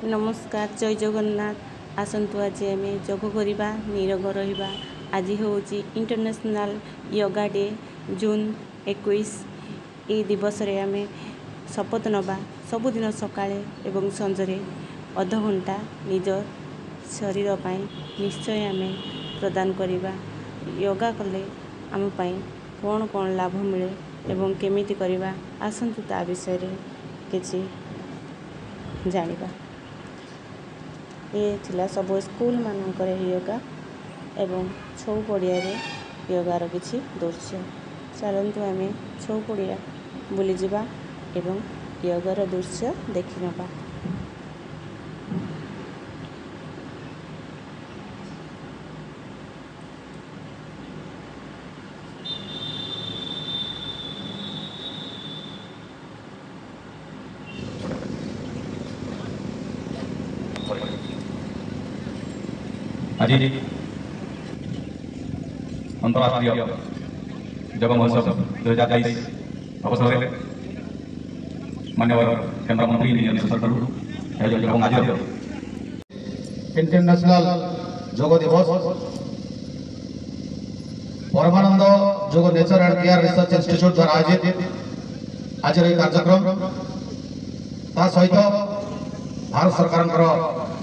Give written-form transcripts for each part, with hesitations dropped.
नमस्कार जय जगन्नाथ आसतु आज आम जोग करवा निरोग रहा। आज हूँ इंटरनेशनल योगा डे जून 21। ये दिवस आम शपथ नवा सबुदिन सकाळे एवं संजरे अध घंटा निज शरीर पर निश्चय आम प्रदान करवा। योगा कले आम कौन कौन लाभ मिले एवं केमिति करवा आसतु ता विषय किछि जानिबा। ये थिला सब स्कूल मानकर योगा एवं छौ पड़िया योगार किछि दृश्य। चलतु आम छौ पड़िया बुली जिबा एवं योगार दृश्य देखि नबा। आज अंतर्राष्ट्रीय योग महोत्सव 2023 अवसर में माननीय केंद्र मंत्री इंटरनेशनल योग दिवस परमानंद योग nature and care research institute द्वारा आयोजित आज कार्यक्रम ता सहित भारत सरकार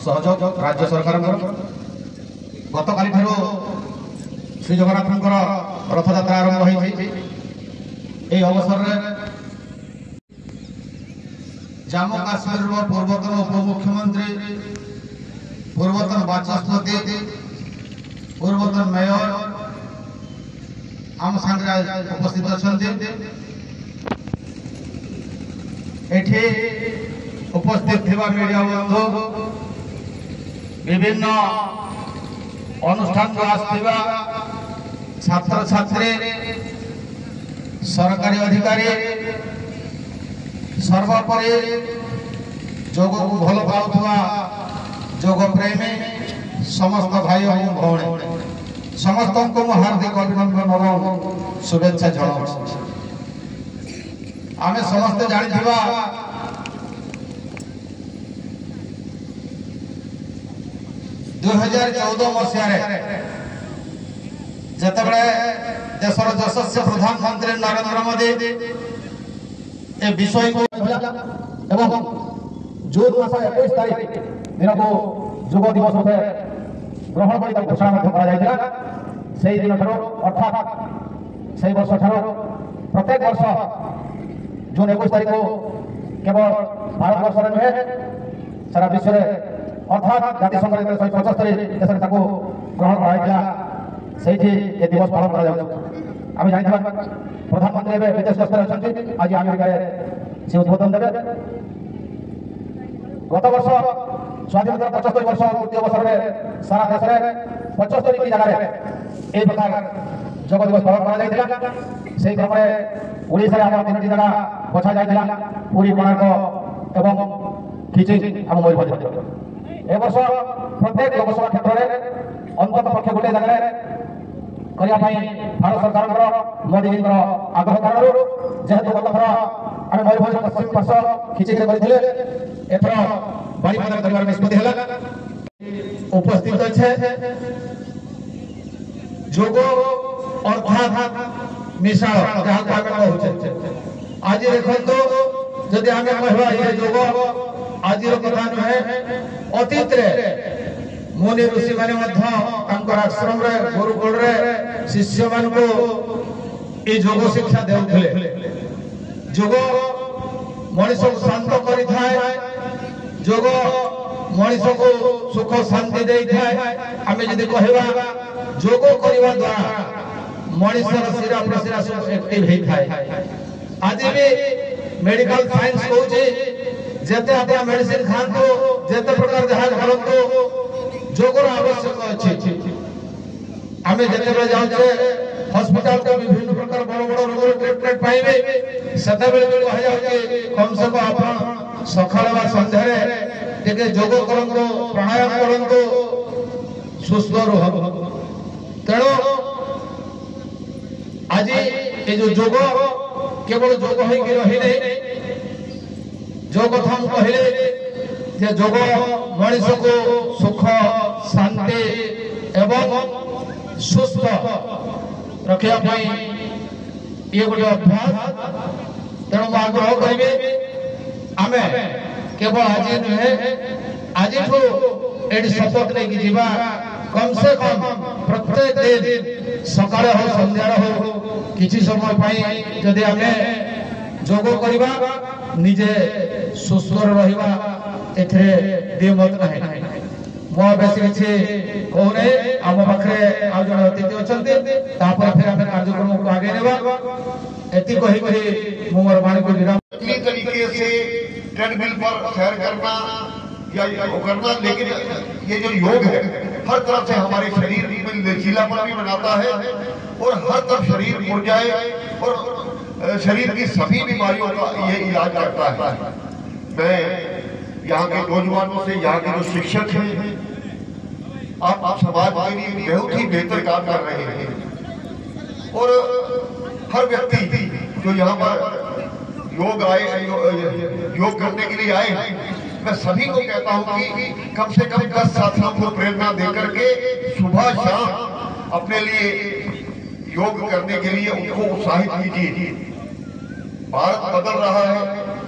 सहयोग राज्य सरकार गत काली श्री जगन्नाथ रथ यात्रा आरंभ हो अवसर में जम्मू काश्मीर पूर्वतन उपमुख्यमंत्री पूर्वतन बाचस्पति पूर्वतन मेयर आम संगे उपस्थित अच्छा उपस्थित मीडिया बंधु विभिन्न अनुष्ठान को आसथिबा छात्र छात्री सरकारी अधिकारी सर्वोपरि योग को भल पाउथुवा योग प्रेमी समस्त भाई और भौणी समस्त को हार्दिक अभिनंदन और शुभेच्छा जनाऊँ। आमे समस्त जानिथिबा 2014 मसीह जिते देशर यशस्वी प्रधानमंत्री नरेंद्र मोदी ए विषय को जून मास 21 तारीख दिन को योग दिवस रूपे ग्रहण कर घोषणा से दिन अर्थात से वर्ष प्रत्येक वर्ष जून 21 तारीख को केवल भारत वर्ष में नुहे सारा विश्व में अर्थात जातिसंघ 175 देश ग्रहण कर दिवस पालन कर जान प्रधानमंत्री विदेश गस्तर आज अमेरिका से उद्बोधन देवे। गत वर्ष स्वाधीनता 75 वर्ष पूर्ति अवसर में सारा देश में 75 की जगह यह प्रकार योग दिवस पालन कर क्रम में ओडिशा आम 3टी जगह बछा जाता पुरी कोणार्क एवं खिचिंग आम मयूरभंज। ए वर्ष प्रत्येक लोकसभा क्षेत्र में अंतत पक्ष गोटे जगह भारत सरकार मोदी जी आग्रह कारण जेहेतु गत थर आम मयूरभंज पश्चिम पार्श्व खिचिंग करते एथर बारीपदा कर निष्पत्ति उपस्थित अच्छे योग अर्थात मिसाल आज देखो जदि आम कहवा योग आज कथा नुहे अतीत मुनि ऋषि माने आश्रम गुरुकुल शिष्य मान को योग शिक्षा देउथिले। योग मनीष को शांत करि थाए, योग मनीष को सुख शांति दे थाए। आमे जदि कहवा योग करबा द्वारा मनीषर शिरा प्रशिरा सब एक्टिव हे थाए। आज भी मेडिकल साइंस कहूचे जेते आप मेडिसिन खातु जेते प्रकार जहाज भरतु जोगर आवश्यक अच्छे। आम जिते जाऊे हॉस्पिटल के विभिन्न प्रकार बड़ बड़ रोग ट्रीटमेंट पाइबे से कम से कम आप सकाल संध्यारे योग करंतु प्राणायाम करंतु सुस्थ रुह। तेणु आज ये जो योग केवल योग हो रही जो कथा कहले जे जोग मनीष को सुख शांति एवं सुस्थ रखा ये गोटे अभ्यास तेणु आग्रह करी आम केवल आज नुहे आज ये शपथ लेकिन जीवा कम से कम प्रत्येक दिन सकाळ हो संध्यार हो किसी समय जदि आम जोग करवा निजे सुस्थ रहिबा एथरे दिमत नहीं मो बेसी किसी कहूने आम पाखे आ जन अतिथि अच्छे फिर आम कार्यक्रम को आगे नेबा एति कही कही मु मोर वाणी को विराम तरीके से ट्रेडमिल पर सैर करना या करना, लेकिन ये जो योग है हर तरफ से हमारे शरीर में लचीलापन भी बनाता है और हर तरफ शरीर मुड़ जाए और शरीर की सभी बीमारियों का ये इलाज करता है। मैं यहाँ के नौजवानों से, यहाँ के जो शिक्षक हैं, आप समाज के लिए बहुत ही बेहतर काम कर रहे हैं और हर व्यक्ति जो यहाँ पर योग करने के लिए आए हैं, मैं सभी को कहता हूँ कि कम से कम 10 साथियों को प्रेरणा देकर के सुबह शाम अपने लिए योग करने के लिए उनको उत्साहित कीजिए। भारत बदल रहा है,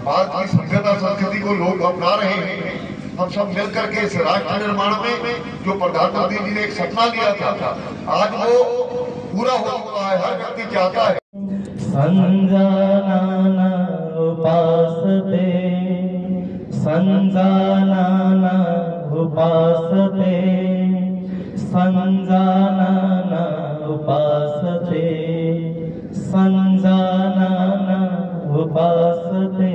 भारत की सभ्यता संस्कृति को लोग अपना रहे हैं। हम सब मिलकर के इस राष्ट्र निर्माण में जो प्रधानमंत्री जी ने एक सपना लिया था, आज वो पूरा हो चुका है। हर व्यक्ति चाहता है संजानन उपासते संजानन उपासते संजानन उपासते संजानन उपासते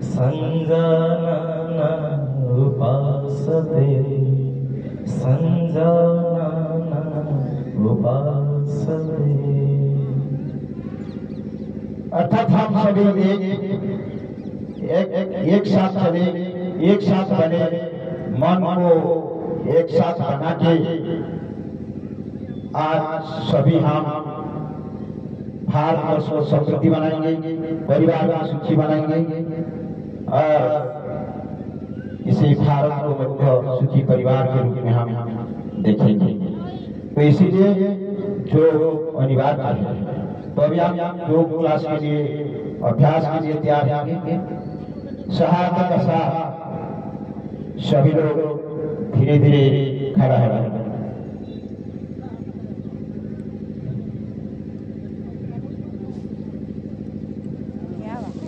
संजानन उपासते संजानन उपासते। अर्थात हम सभी एक साथ चले, एक साथ बने, मन को एक साथ बना के आज सभी हम भारतवर्ष को समृद्धि बनाएंगे, परिवार को सुखी बनाएंगे और इसे भारत को मध्य सुखी परिवार के रूप में हम देखेंगे। तो इसीलिए जो अनिवार्य है, तो अभी हम योग क्लास के लिए, अभ्यास के लिए तैयार होंगे। सहायता का साथ सभी लोग धीरे धीरे खड़ा है।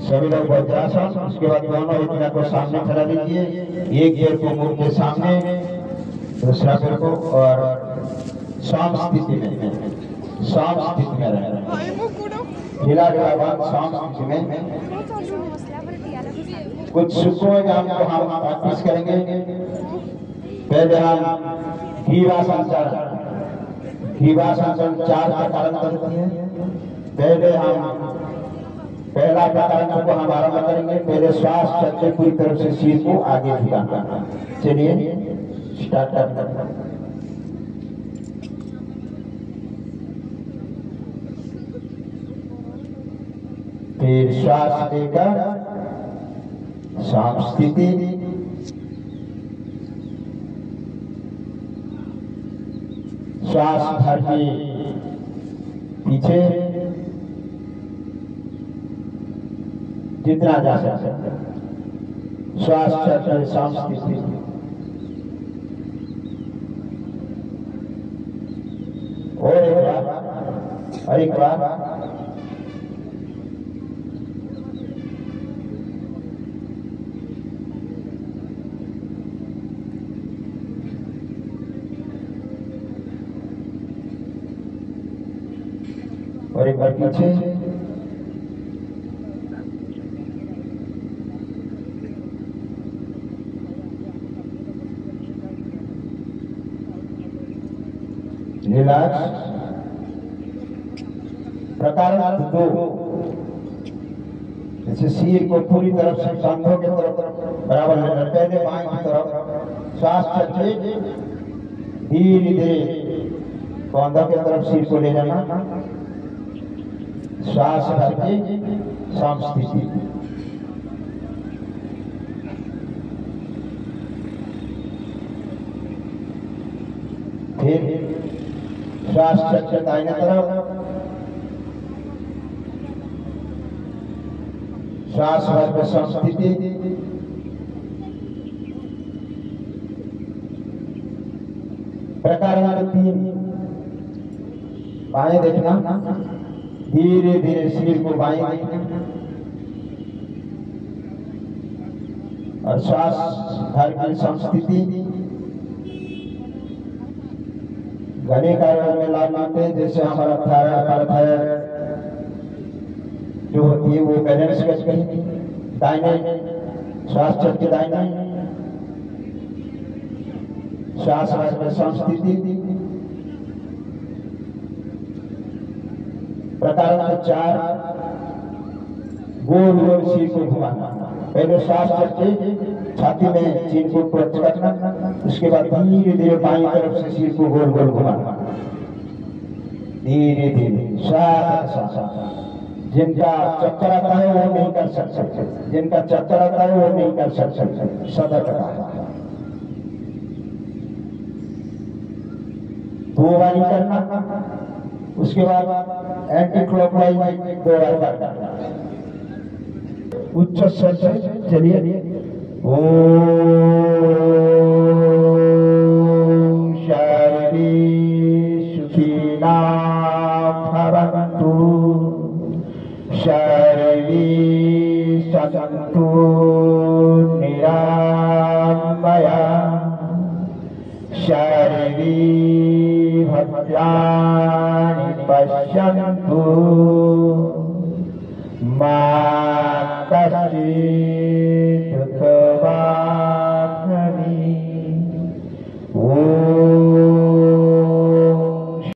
सभी लोग वज्रासन, उसके बाद दोनों इतना को सामने खड़ा लीजिए, एक पैर को मुंह के सामने, दूसरा पैर को, और शाम स्थिति में रहना, हिला के बाद शाम स्थिति में। कुछ सुखों में हमको हम प्रैक्टिस करेंगे। पहले हम ग्रीवासन 4 प्रकार करती है। पहले हम पहला प्रकार को हम आरंभ करेंगे। पहले श्वास चलते पूरी तरफ से सिर को आगे झुकाना। चलिए स्टार्ट करते हैं। फिर श्वास लेकर शाम स्थिति, श्वास भर के पीछे जितना जा सकता, श्वास चलकर शाम स्थिति, और एक बार और एक बार पीछे, रिलैक्स। प्रकार 2, जैसे सिर को पूरी तरफ से कंधों की तरफ बराबर लेना। पहले बाएं की तरफ श्वास चलते धीरे धीरे कंधों की तरफ सिर को ले जाना। श्वास भर के शाम स्थिति, धीरे श्वास चक्र दाहिने तरफ, श्वास वर्ग संस्थिति, प्रकार नंबर 3 बाएं देखना, धीरे धीरे शरीर को बाएं और श्वास भर की संस्थिति घने कार्यों में लाभ मानते हैं। जैसे हमारा थायराइड जो होती है वो बैलेंस करके दाहिने श्वास चक्र दाहिने, श्वास में संस्थिति, प्रकार नंबर 4 गोल गोल सिर को घुमाना। पहले श्वास चक्र छाती में सिर को टच करना, उसके बाद धीरे धीरे बाईं तरफ से सिर को गोल गोल घुमाना, धीरे धीरे श्वास। जिनका चक्कर आता है वो नहीं कर सकते, जिनका चक्कर आता है वो नहीं कर सकते, सदा करा 2 बार करना, उसके बाद एंटी क्लॉकवाइज 2 बार करना। उच्च स्वर से चलिए, ओम शांति सुखिना भवन्तु, शांति सन्तु निरामया, शांति भद्राणि पश्यन्तु मा कश्चित्